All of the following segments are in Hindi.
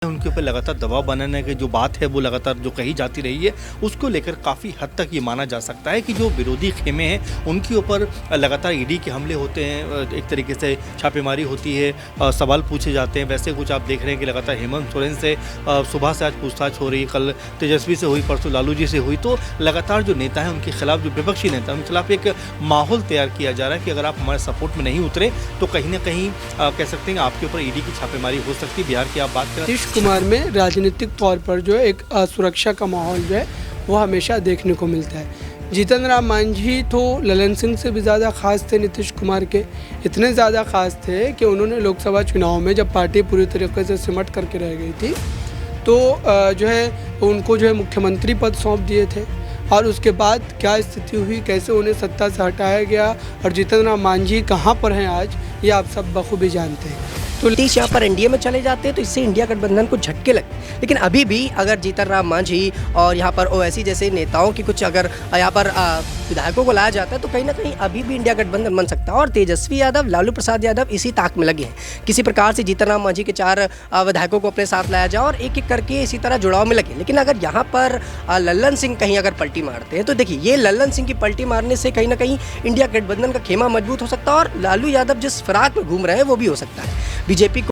उनके ऊपर लगातार दबाव बनाने की जो बात है वो लगातार जो कही जाती रही है, उसको लेकर काफ़ी हद तक ये माना जा सकता है कि जो विरोधी खेमे हैं उनके ऊपर लगातार ईडी के हमले होते हैं, एक तरीके से छापेमारी होती है, सवाल पूछे जाते हैं। वैसे कुछ आप देख रहे हैं कि लगातार हेमंत सोरेन से सुबह से आज पूछताछ हो रही है, कल तेजस्वी से हुई, परसों लालू जी से हुई। तो लगातार जो नेता हैं उनके खिलाफ, जो विपक्षी नेता हैं उनके खिलाफ एक माहौल तैयार किया जा रहा है कि अगर आप हमारे सपोर्ट में नहीं उतरे तो कहीं ना कहीं कह सकते हैं आपके ऊपर ईडी की छापेमारी हो सकती है। बिहार की आप बात करें, नीतीश कुमार में राजनीतिक तौर पर जो है एक असुरक्षा का माहौल जो है वो हमेशा देखने को मिलता है। जीतन राम मांझी तो ललन सिंह से भी ज़्यादा खास थे नीतीश कुमार के, इतने ज़्यादा खास थे कि उन्होंने लोकसभा चुनाव में जब पार्टी पूरी तरीके से सिमट करके रह गई थी तो जो है उनको जो है मुख्यमंत्री पद सौंप दिए थे। और उसके बाद क्या स्थिति हुई, कैसे उन्हें सत्ता से हटाया गया और जीतन राम मांझी कहाँ पर हैं आज, ये आप सब बखूबी जानते हैं। तो नीतीश यहाँ पर एनडीए में चले जाते हैं तो इससे इंडिया गठबंधन को झटके लगे। लेकिन अभी भी अगर जीतन राम मांझी और यहाँ पर ओवैसी जैसे नेताओं की कुछ अगर यहाँ पर विधायकों को लाया जाता है तो कहीं ना कहीं अभी भी इंडिया गठबंधन बन सकता है। और तेजस्वी यादव, लालू प्रसाद यादव इसी ताक में लगे हैं, किसी प्रकार से जीतन राम मांझी के 4 विधायकों को अपने साथ लाया जाए और एक एक करके इसी तरह जुड़ाव में लगे। लेकिन अगर यहाँ पर लल्लन सिंह कहीं अगर पलटी मारते हैं तो देखिए ये लल्लन सिंह की पलटी मारने से कहीं ना कहीं इंडिया गठबंधन का खेमा मजबूत हो सकता है और लालू यादव जिस फिराक में घूम रहे हैं वो भी हो सकता है। बीजेपी को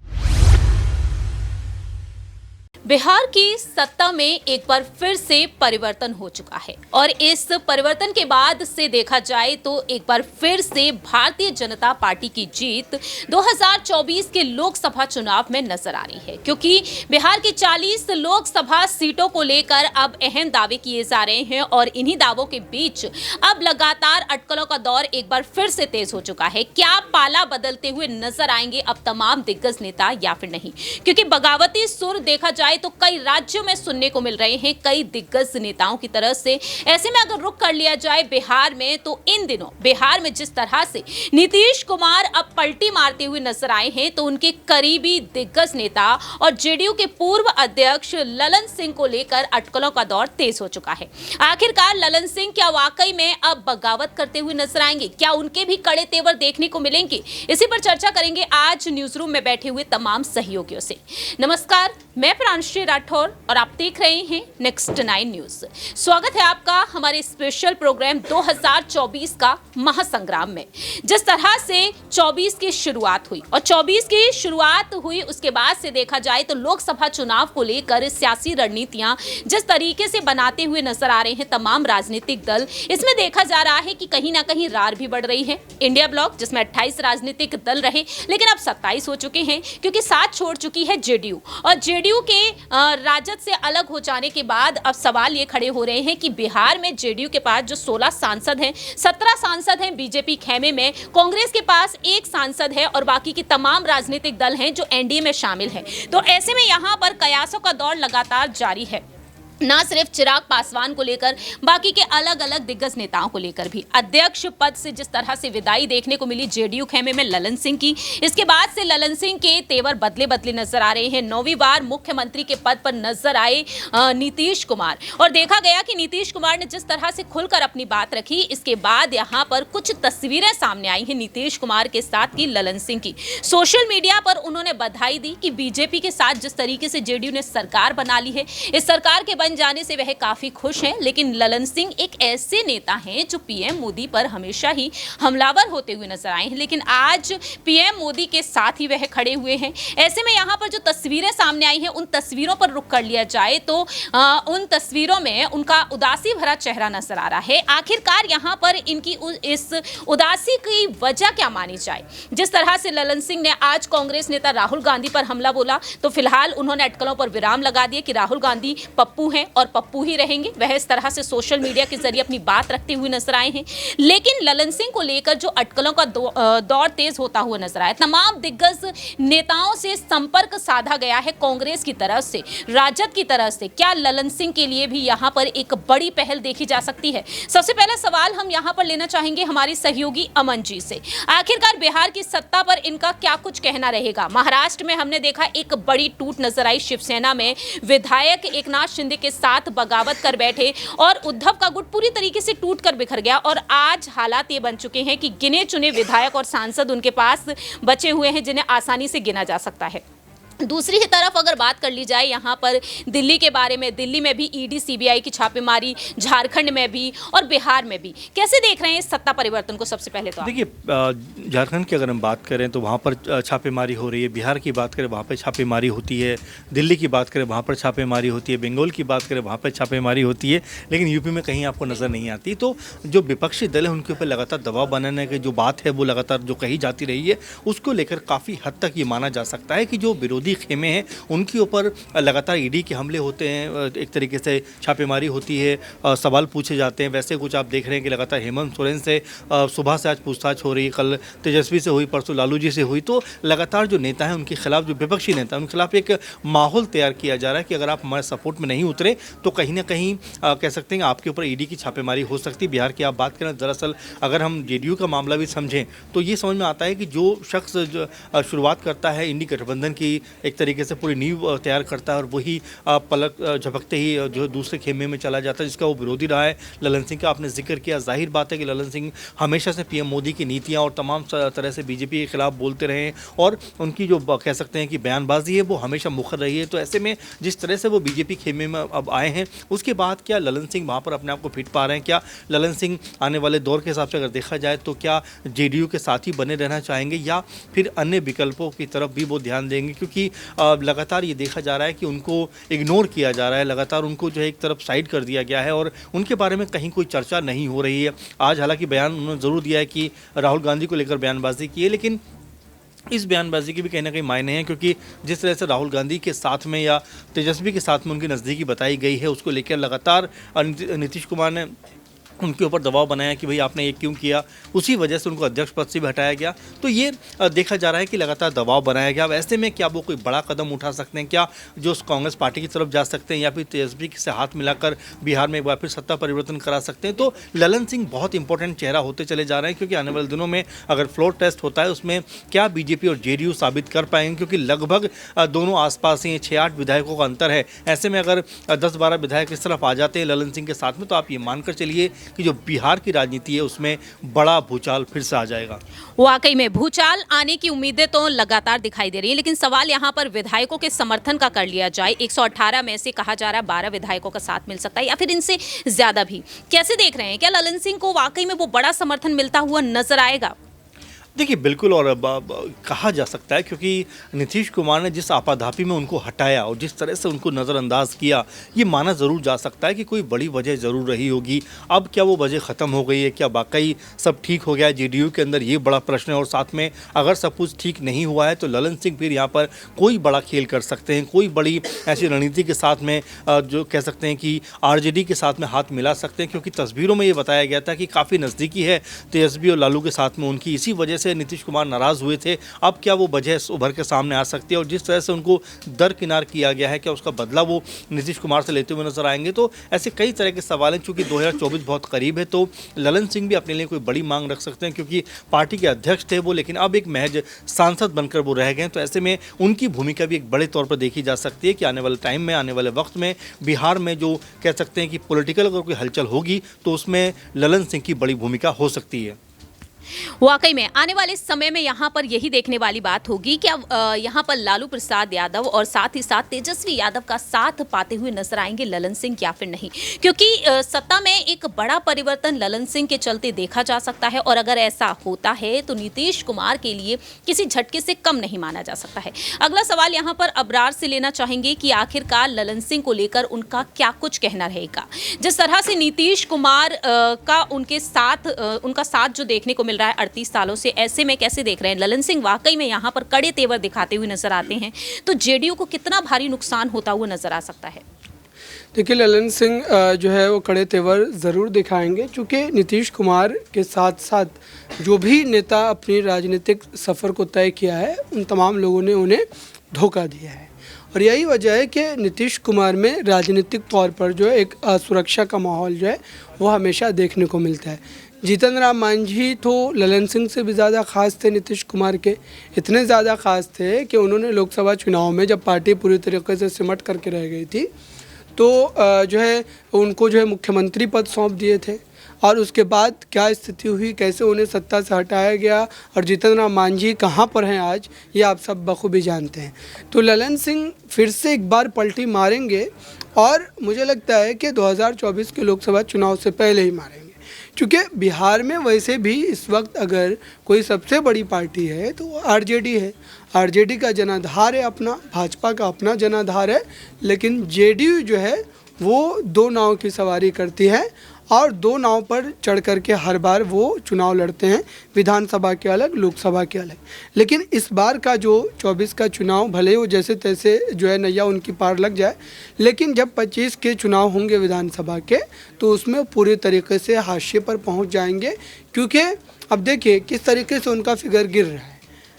बिहार की सत्ता में एक बार फिर से परिवर्तन हो चुका है और इस परिवर्तन के बाद से देखा जाए तो एक बार फिर से भारतीय जनता पार्टी की जीत 2024 के लोकसभा चुनाव में नजर आ रही है, क्योंकि बिहार की 40 लोकसभा सीटों को लेकर अब अहम दावे किए जा रहे हैं और इन्हीं दावों के बीच अब लगातार अटकलों का दौर एक बार फिर से तेज हो चुका है। क्या पाला बदलते हुए नजर आएंगे अब तमाम दिग्गज नेता या फिर नहीं, क्योंकि बगावती सुर देखा जाए तो कई राज्यों में सुनने को मिल रहे हैं कई दिग्गज नेताओं की तरफ से। ऐसे में अगर रुख कर लिया जाए बिहार में तो इन दिनों बिहार में जिस तरह से नीतीश कुमार अब पलटी मारते हुए नजर आए हैं तो उनके करीबी दिग्गज नेता और जेडीयू के पूर्व अध्यक्ष ललन सिंह को लेकर अटकलों का दौर तेज हो चुका है। आखिरकार ललन सिंह क्या वाकई में अब बगावत करते हुए नजर आएंगे, क्या उनके भी कड़े तेवर देखने को मिलेंगे? इसी पर चर्चा करेंगे आज न्यूज रूम में बैठे हुए तमाम सहयोगियों से। नमस्कार, मैं प्रांशु राठौर और आप देख रहे हैं नेक्स्ट 9 न्यूज। स्वागत है आपका हमारे स्पेशल प्रोग्राम 2024 का महासंग्राम में। जिस तरह से 24 की शुरुआत हुई और 24 की शुरुआत हुई उसके बाद से देखा जाए तो लोकसभा चुनाव को लेकर सियासी रणनीतियां जिस तरीके से बनाते हुए नजर आ रहे हैं तमाम राजनीतिक दल, इसमें देखा जा रहा है कि कहीं ना कहीं रार भी बढ़ रही है। इंडिया ब्लॉक जिसमें 28 राजनीतिक दल रहे लेकिन अब 27 हो चुके हैं, क्योंकि साथ छोड़ चुकी है जेडीयू और जेडीयू के राजद से अलग हो जाने के बाद अब सवाल ये खड़े हो रहे हैं कि बिहार में जेडीयू के पास जो 16 सांसद हैं, 17 सांसद हैं बीजेपी खेमे में, कांग्रेस के पास 1 सांसद है और बाकी की तमाम राजनीतिक दल हैं जो एनडीए में शामिल हैं। तो ऐसे में यहां पर कयासों का दौर लगातार जारी है, ना सिर्फ चिराग पासवान को लेकर बाकी के अलग अलग दिग्गज नेताओं को लेकर भी। अध्यक्ष पद से जिस तरह से विदाई देखने को मिली जेडीयू खेमे में ललन सिंह की, इसके बाद से ललन सिंह के तेवर बदले बदले नजर आ रहे हैं। 9वीं बार मुख्यमंत्री के पद पर नजर आए नीतीश कुमार और देखा गया कि नीतीश कुमार ने जिस तरह से खुलकर अपनी बात रखी, इसके बाद यहाँ पर कुछ तस्वीरें सामने आई हैं नीतीश कुमार के साथ की ललन सिंह की। सोशल मीडिया पर उन्होंने बधाई दी कि बीजेपी के साथ जिस तरीके से जेडीयू ने सरकार बना ली है, इस सरकार के जाने से वह काफी खुश हैं। लेकिन ललन सिंह एक ऐसे नेता हैं जो पीएम मोदी पर हमेशा ही हमलावर होते हुए नजर आए हैं, लेकिन आज पीएम मोदी के साथ ही वह खड़े हुए हैं। ऐसे में यहाँ पर जो तस्वीरें सामने आई हैं उन तस्वीरों पर रुख कर लिया जाए तो उन तस्वीरों में उनका उदासी भरा चेहरा नजर आ रहा है। आखिरकार यहाँ पर इनकी इस उदासी की वजह क्या मानी जाए? जिस तरह से ललन सिंह ने आज कांग्रेस नेता राहुल गांधी पर हमला बोला तो फिलहाल उन्होंने अटकलों पर विराम लगा दिया कि राहुल गांधी पप्पू हैं और पप्पू ही रहेंगे। वह इस तरह से सोशल मीडिया के जरिए अपनी बात रखते हुए नजर आए हैं। लेकिन ललन सिंह को लेकर जो अटकलों का दौर तेज होता हुआ नजर आया, तमाम दिग्गज नेताओं से संपर्क साधा गया है कांग्रेस की तरफ से, राजद की तरफ से। क्या ललन सिंह के लिए भी यहां पर एक बड़ी पहल देखी जा सकती है? सबसे पहला सवाल हम यहां पर लेना चाहेंगे हमारी सहयोगी अमन जी से। आखिरकार बिहार की सत्ता पर इनका क्या कुछ कहना रहेगा? महाराष्ट्र में हमने देखा एक बड़ी टूट नजर आई, शिवसेना में विधायक एकनाथ शिंदे के साथ बगावत कर बैठे और उद्धव का गुट पूरी तरीके से टूट कर बिखर गया और आज हालात ये बन चुके हैं कि गिने चुने विधायक और सांसद उनके पास बचे हुए हैं जिन्हें आसानी से गिना जा सकता है। दूसरी ही तरफ अगर बात कर ली जाए यहाँ पर दिल्ली के बारे में, दिल्ली में भी ईडी सीबीआई की छापेमारी, झारखंड में भी और बिहार में भी, कैसे देख रहे हैं इस सत्ता परिवर्तन को? सबसे पहले तो देखिए, झारखंड की अगर हम बात करें तो वहाँ पर छापेमारी हो रही है, बिहार की बात करें वहाँ पर छापेमारी होती है, दिल्ली की बात करें वहाँ पर छापेमारी होती है, बंगाल की बात करें वहाँ पर छापेमारी होती है, लेकिन यूपी में कहीं आपको नज़र नहीं आती। तो जो विपक्षी दल है उनके ऊपर लगातार दबाव बनाने की जो बात है वो लगातार जो कही जाती रही है, उसको लेकर काफ़ी हद तक ये माना जा सकता है कि जो विरोधी खेमे हैं उनके ऊपर लगातार ईडी के हमले होते हैं, एक तरीके से छापेमारी होती है, सवाल पूछे जाते हैं। वैसे कुछ आप देख रहे हैं कि लगातार हेमंत सोरेन से सुबह से आज पूछताछ हो रही है, कल तेजस्वी से हुई, परसों लालू जी से हुई। तो लगातार जो नेता हैं उनके खिलाफ, जो विपक्षी नेता हैं उनके खिलाफ एक माहौल तैयार किया जा रहा है कि अगर आप हमारे सपोर्ट में नहीं उतरे तो कहीं ना कहीं कह सकते हैं आपके ऊपर ईडी की छापेमारी हो सकती है। बिहार की आप बात करें, दरअसल अगर हम जेडीयू का मामला भी समझें तो ये समझ में आता है कि जो शख्स शुरुआत करता है इंडी गठबंधन की, एक तरीके से पूरी नींव तैयार करता है और वही पलक झपकते ही जो दूसरे खेमे में चला जाता है, जिसका वो विरोधी रहा है। ललन सिंह का आपने जिक्र किया, जाहिर बात है कि ललन सिंह हमेशा से पीएम मोदी की नीतियां और तमाम तरह से बीजेपी के खिलाफ बोलते रहे हैं और उनकी जो कह सकते हैं कि बयानबाजी है वो हमेशा मुखर रही है। तो ऐसे में जिस तरह से वो बीजेपी खेमे में अब आए हैं, उसके बाद क्या ललन सिंह वहाँ पर अपने आप को फिट पा रहे हैं? क्या ललन सिंह आने वाले दौर के हिसाब से अगर देखा जाए तो क्या जेडीयू के साथ ही बने रहना चाहेंगे या फिर अन्य विकल्पों की तरफ भी वो ध्यान देंगे? क्योंकि लगातार ये देखा जा रहा है कि उनको इग्नोर किया जा रहा है, लगातार उनको जो है एक तरफ साइड कर दिया गया है और उनके बारे में कहीं कोई चर्चा नहीं हो रही है। आज हालांकि बयान उन्होंने ज़रूर दिया है कि राहुल गांधी को लेकर बयानबाजी की है, लेकिन इस बयानबाजी के भी कहीं ना कहीं मायने हैं, क्योंकि जिस तरह से राहुल गांधी के साथ में या तेजस्वी के साथ में उनकी नज़दीकी बताई गई है, उसको लेकर लगातार नीतीश कुमार ने उनके ऊपर दबाव बनाया कि भाई आपने ये क्यों किया, उसी वजह से उनको अध्यक्ष पद से भी हटाया गया। तो ये देखा जा रहा है कि लगातार दबाव बनाया गया। अब ऐसे में क्या वो कोई बड़ा कदम उठा सकते हैं? क्या जो कांग्रेस पार्टी की तरफ जा सकते हैं या फिर तेजस्वी से हाथ मिलाकर बिहार में एक बार फिर सत्ता परिवर्तन करा सकते हैं? तो ललन सिंह बहुत इंपॉर्टेंट चेहरा होते चले जा रहे हैं, क्योंकि आने वाले दिनों में अगर फ्लोर टेस्ट होता है उसमें क्या बीजेपी और जेडीयू साबित कर पाएंगे, क्योंकि लगभग दोनों आसपास ही 6-8 विधायकों का अंतर है। ऐसे में अगर 10-12 विधायक इस तरफ आ जाते हैं ललन सिंह के साथ में, तो आप ये मानकर चलिए कि जो बिहार की राजनीति है उसमें बड़ा भूचाल फिर से आ जाएगा। वाकई में भूचाल आने की उम्मीदें तो लगातार दिखाई दे रही हैं, लेकिन सवाल यहाँ पर विधायकों के समर्थन का कर लिया जाए। 118 में से कहा जा रहा है 12 विधायकों का साथ मिल सकता है या फिर इनसे ज्यादा भी। कैसे देख रहे हैं, क्या ललन सिंह को वाकई में वो बड़ा समर्थन मिलता हुआ नजर आएगा? देखिए बिल्कुल, और कहा जा सकता है क्योंकि नीतीश कुमार ने जिस आपाधापी में उनको हटाया और जिस तरह से उनको नज़रअंदाज किया, ये माना ज़रूर जा सकता है कि कोई बड़ी वजह ज़रूर रही होगी। अब क्या वो वजह ख़त्म हो गई है? क्या वाकई सब ठीक हो गया जेडीयू के अंदर? ये बड़ा प्रश्न है। और साथ में अगर सब कुछ ठीक नहीं हुआ है तो ललन सिंह फिर यहाँ पर कोई बड़ा खेल कर सकते हैं, कोई बड़ी ऐसी रणनीति के साथ में जो कह सकते हैं कि आरजेडी के साथ में हाथ मिला सकते हैं, क्योंकि तस्वीरों में ये बताया गया था कि काफ़ी नज़दीकी है तेजस्वी और लालू के साथ में उनकी, इसी वजह से नीतीश कुमार नाराज हुए थे। अब क्या वो वजह उभर के सामने आ सकती है? और जिस तरह से उनको दरकिनार किया गया है, क्या उसका बदला वो नीतीश कुमार से लेते हुए नजर आएंगे? तो ऐसे कई तरह के सवाल हैं। चूंकि 2024 बहुत करीब है तो ललन सिंह भी अपने लिए कोई बड़ी मांग रख सकते हैं, क्योंकि पार्टी के अध्यक्ष थे वो, लेकिन अब एक महज सांसद बनकर वो रह गए। तो ऐसे में उनकी भूमिका भी एक बड़े तौर पर देखी जा सकती है कि आने वाले टाइम में, आने वाले वक्त में बिहार में जो कह सकते हैं कि पॉलिटिकल अगर कोई हलचल होगी तो उसमें ललन सिंह की बड़ी भूमिका हो सकती है। वाकई में आने वाले समय में यहाँ पर यही देखने वाली बात होगी कि अब यहाँ पर लालू प्रसाद यादव और साथ ही साथ तेजस्वी यादव का साथ पाते हुए नजर आएंगे ललन सिंह या फिर नहीं, क्योंकि सत्ता में एक बड़ा परिवर्तन ललन सिंह के चलते देखा जा सकता है। और अगर ऐसा होता है तो नीतीश कुमार के लिए किसी झटके से कम नहीं माना जा सकता है। अगला सवाल यहाँ पर अबरार से लेना चाहेंगे कि आखिरकार ललन सिंह को लेकर उनका क्या कुछ कहना रहेगा। जिस तरह से नीतीश कुमार का उनका साथ जो देखने को मिल रहा है 38 सालों से, ऐसे में कैसे देख रहे हैं ललन सिंह वाकई में यहाँ पर कड़े तेवर दिखाते हुए नजर आते हैं तो जेडीयू को कितना भारी नुकसान होता हुआ नजर आ सकता है? देखिए, ललन सिंह जो है वो कड़े तेवर ज़रूर दिखाएंगे, क्योंकि नीतीश कुमार के साथ साथ जो भी नेता अपनी राजनीतिक सफ़र को तय किया है उन तमाम लोगों ने उन्हें धोखा दिया है। और यही वजह है कि नीतीश कुमार में राजनीतिक तौर पर जो है एक असुरक्षा का माहौल जो है वो हमेशा देखने को मिलता है। जीतन राम मांझी तो ललन सिंह से भी ज़्यादा ख़ास थे नीतीश कुमार के, इतने ज़्यादा ख़ास थे कि उन्होंने लोकसभा चुनाव में जब पार्टी पूरी तरीके से सिमट करके रह गई थी तो जो है उनको जो है मुख्यमंत्री पद सौंप दिए थे। और उसके बाद क्या स्थिति हुई, कैसे उन्हें सत्ता से हटाया गया और जीतन राम मांझी कहाँ पर हैं आज, ये आप सब बखूबी जानते हैं। तो ललन सिंह फिर से एक बार पलटी मारेंगे और मुझे लगता है कि 2024 के लोकसभा चुनाव से पहले ही मारेंगे, क्योंकि बिहार में वैसे भी इस वक्त अगर कोई सबसे बड़ी पार्टी है तो वो आरजेडी है। आरजेडी का जनाधार है अपना, भाजपा का अपना जनाधार है, लेकिन जेडीयू जो है वो दो नाव की सवारी करती है और दो नाव पर चढ़ करके हर बार वो चुनाव लड़ते हैं, विधानसभा के अलग, लोकसभा के अलग। लेकिन इस बार का जो 24 का चुनाव भले वो जैसे तैसे जो है नैया उनकी पार लग जाए, लेकिन जब 25 के चुनाव होंगे विधानसभा के तो उसमें पूरे तरीके से हाशिए पर पहुंच जाएंगे, क्योंकि अब देखिए किस तरीके से उनका फिगर गिर रहा है।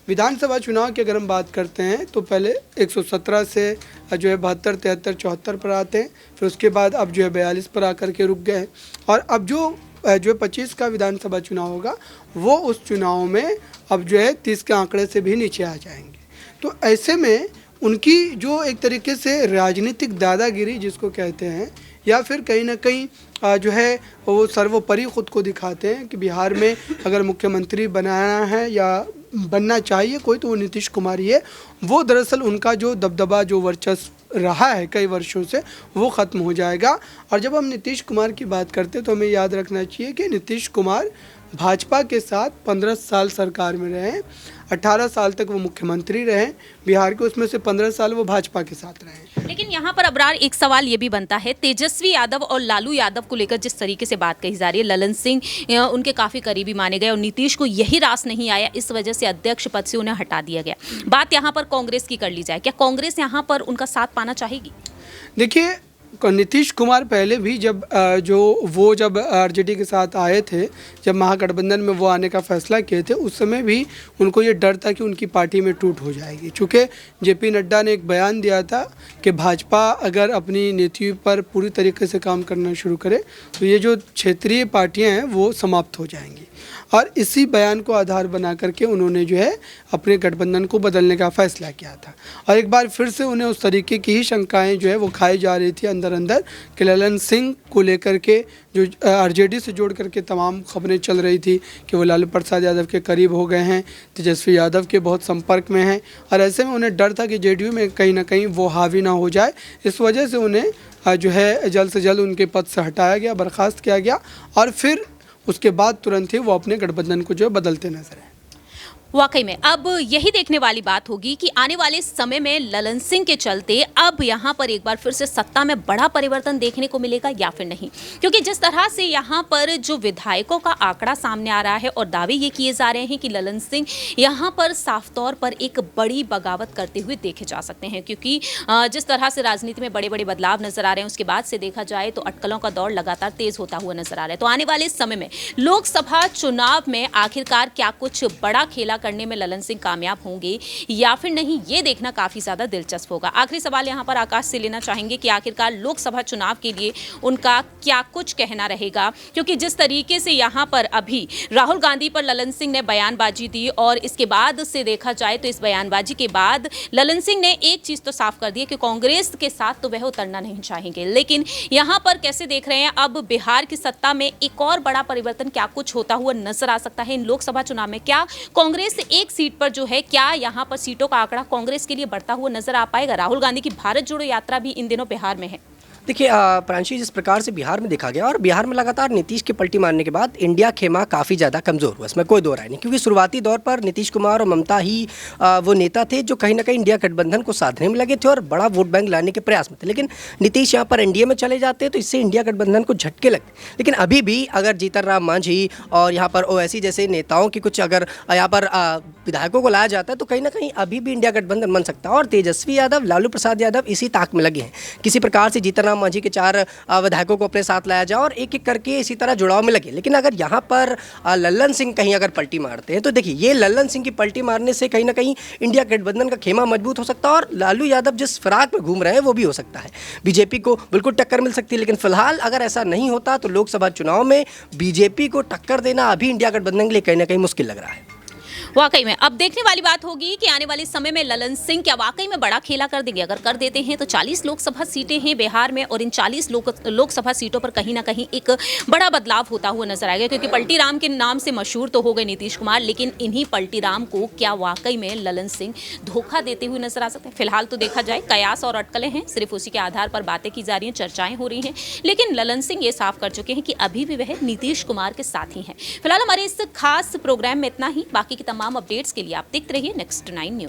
विधानसभा चुनाव की अगर हम बात करते हैं तो पहले 117 से जो है 72, 73, 74 पर आते हैं, फिर उसके बाद अब जो है 42 पर आकर के रुक गए हैं और अब जो 25 का विधानसभा चुनाव होगा वो उस चुनाव में अब जो है 30 के आंकड़े से भी नीचे आ जाएंगे। तो ऐसे में उनकी जो एक तरीके से राजनीतिक दादागिरी जिसको कहते हैं, या फिर कहीं ना कहीं जो है वो सर्वोपरि खुद को दिखाते हैं कि बिहार में अगर मुख्यमंत्री बनाना है या बनना चाहिए कोई तो वो नीतीश कुमार ही है। वो दरअसल उनका जो दबदबा, जो वर्चस्व रहा है कई वर्षों से, वो ख़त्म हो जाएगा। और जब हम नीतीश कुमार की बात करते हैं तो हमें याद रखना चाहिए कि नीतीश कुमार भाजपा के साथ 15 साल सरकार में रहे, 18 साल तक वो मुख्यमंत्री रहे बिहार के, उसमें से 15 साल वो भाजपा के साथ रहे। लेकिन यहाँ पर अबरार एक सवाल ये भी बनता है, तेजस्वी यादव और लालू यादव को लेकर जिस तरीके से बात कही जा रही है, ललन सिंह उनके काफ़ी करीबी माने गए और नीतीश को यही रास नहीं आया, इस वजह से अध्यक्ष पद से उन्हें हटा दिया गया। बात यहाँ पर कांग्रेस की कर ली जाए, क्या कांग्रेस यहाँ पर उनका साथ पाना चाहेगी? देखिए नीतीश कुमार पहले भी जब जब आरजेडी के साथ आए थे, जब महागठबंधन में वो आने का फैसला किए थे, उस समय भी उनको ये डर था कि उनकी पार्टी में टूट हो जाएगी, चूँकि जेपी नड्डा ने एक बयान दिया था कि भाजपा अगर अपनी नीतियों पर पूरी तरीके से काम करना शुरू करे तो ये जो क्षेत्रीय पार्टियां हैं वो समाप्त हो जाएंगी। और इसी बयान को आधार बना करके उन्होंने जो है अपने गठबंधन को बदलने का फैसला किया था। और एक बार फिर से उन्हें उस तरीके की ही शंकाएं जो है वो खाई जा रही थी अंदर अंदर कि ललन सिंह को लेकर के जो आरजेडी से जोड़ करके तमाम खबरें चल रही थी कि वो लालू प्रसाद यादव के करीब हो गए हैं, तेजस्वी यादव के बहुत संपर्क में हैं, और ऐसे में उन्हें डर था कि जेडीयू में कहीं ना कहीं वो हावी ना हो जाए। इस वजह से उन्हें जो है जल्द से जल्द उनके पद से हटाया गया, बर्खास्त किया गया, और फिर उसके बाद तुरंत ही वो अपने गठबंधन को जो है बदलते नजर आए। वाकई में अब यही देखने वाली बात होगी कि आने वाले समय में ललन सिंह के चलते अब यहाँ पर एक बार फिर से सत्ता में बड़ा परिवर्तन देखने को मिलेगा या फिर नहीं, क्योंकि जिस तरह से यहाँ पर जो विधायकों का आंकड़ा सामने आ रहा है और दावे ये किए जा रहे हैं कि ललन सिंह यहाँ पर साफ तौर पर एक बड़ी बगावत करते हुए देखे जा सकते हैं, क्योंकि जिस तरह से राजनीति में बड़े बड़े बदलाव नजर आ रहे हैं उसके बाद से देखा जाए तो अटकलों का दौर लगातार तेज होता हुआ नजर आ रहा है। तो आने वाले समय में लोकसभा चुनाव में आखिरकार क्या कुछ बड़ा खेला करने में ललन सिंह कामयाब होंगे या फिर नहीं, ये देखना काफी ज्यादा दिलचस्प होगा। आखिरी सवाल यहां पर आकाश से लेना चाहेंगे कि आखिरकार लोकसभा चुनाव के लिए उनका क्या कुछ कहना रहेगा, क्योंकि जिस तरीके से यहां पर अभी राहुल गांधी पर ललन सिंह ने बयानबाजी दी और इसके बाद से देखा जाए तो इस बयानबाजी के बाद ललन सिंह ने एक चीज तो साफ कर दी कि कांग्रेस के साथ तो वह उतरना नहीं चाहेंगे। लेकिन यहां पर कैसे देख रहे हैं अब बिहार की सत्ता में एक और बड़ा परिवर्तन क्या कुछ होता हुआ नजर आ सकता है इन लोकसभा चुनाव में? क्या कांग्रेस एक सीट पर जो है, क्या यहां पर सीटों का आंकड़ा कांग्रेस के लिए बढ़ता हुआ नजर आ पाएगा? राहुल गांधी की भारत जोड़ो यात्रा भी इन दिनों बिहार में है। देखिए प्रांशी, जिस प्रकार से बिहार में देखा गया और बिहार में लगातार नीतीश की पलटी मारने के बाद इंडिया खेमा काफ़ी ज़्यादा कमज़ोर हुआ, इसमें कोई दो राय नहीं, क्योंकि शुरुआती दौर पर नीतीश कुमार और ममता ही वो नेता थे जो कहीं ना कहीं इंडिया गठबंधन को साधने में लगे थे और बड़ा वोट बैंक लाने के प्रयास में थे। लेकिन नीतीश यहाँ पर एनडीए में चले जाते तो इससे इंडिया गठबंधन को झटके लगते। लेकिन अभी भी अगर जीतन राम मांझी और यहाँ पर ओवैसी जैसे नेताओं की कुछ अगर यहाँ पर विधायकों को लाया जाता है तो कहीं ना कहीं अभी भी इंडिया गठबंधन बन सकता है। और तेजस्वी यादव, लालू प्रसाद यादव इसी ताक में लगे हैं, किसी प्रकार से जीतन राम मांझी के 4 विधायकों को अपने साथ लाया जाए और एक एक करके इसी तरह जुड़ाव में लगे। लेकिन अगर यहाँ पर ललन सिंह कहीं अगर पलटी मारते हैं तो देखिए ये ललन सिंह की पलटी मारने से कहीं ना कहीं इंडिया गठबंधन का खेमा मजबूत हो सकता है और लालू यादव जिस फिराक में घूम रहे हैं वो भी हो सकता है, बीजेपी को बिल्कुल टक्कर मिल सकती है। लेकिन फिलहाल अगर ऐसा नहीं होता तो लोकसभा चुनाव में बीजेपी को टक्कर देना अभी इंडिया गठबंधन के लिए कहीं ना कहीं मुश्किल लग रहा है। वाकई में अब देखने वाली बात होगी कि आने वाले समय में ललन सिंह क्या वाकई में बड़ा खेला कर देंगे। अगर कर देते हैं तो 40 लोकसभा सीटें हैं बिहार में और इन 40 लोकसभा सीटों पर कहीं ना कहीं एक बड़ा बदलाव होता हुआ नजर आएगा, क्योंकि पलटी राम के नाम से मशहूर तो हो गए नीतीश कुमार, लेकिन इन्हीं पलटी राम को क्या वाकई में ललन सिंह धोखा देते हुए नजर आ सकते हैं। फिलहाल तो देखा जाए कयास और अटकलें हैं, सिर्फ उसी के आधार पर बातें की जा रही हैं, चर्चाएं हो रही हैं, लेकिन ललन सिंह ये साफ कर चुके हैं कि अभी भी वह नीतीश कुमार के साथ ही हैं। फिलहाल हमारे इस खास प्रोग्राम में इतना ही। बाकी की तमाम अपडेट्स के लिए आप देखते रहिए Next 9 न्यूज।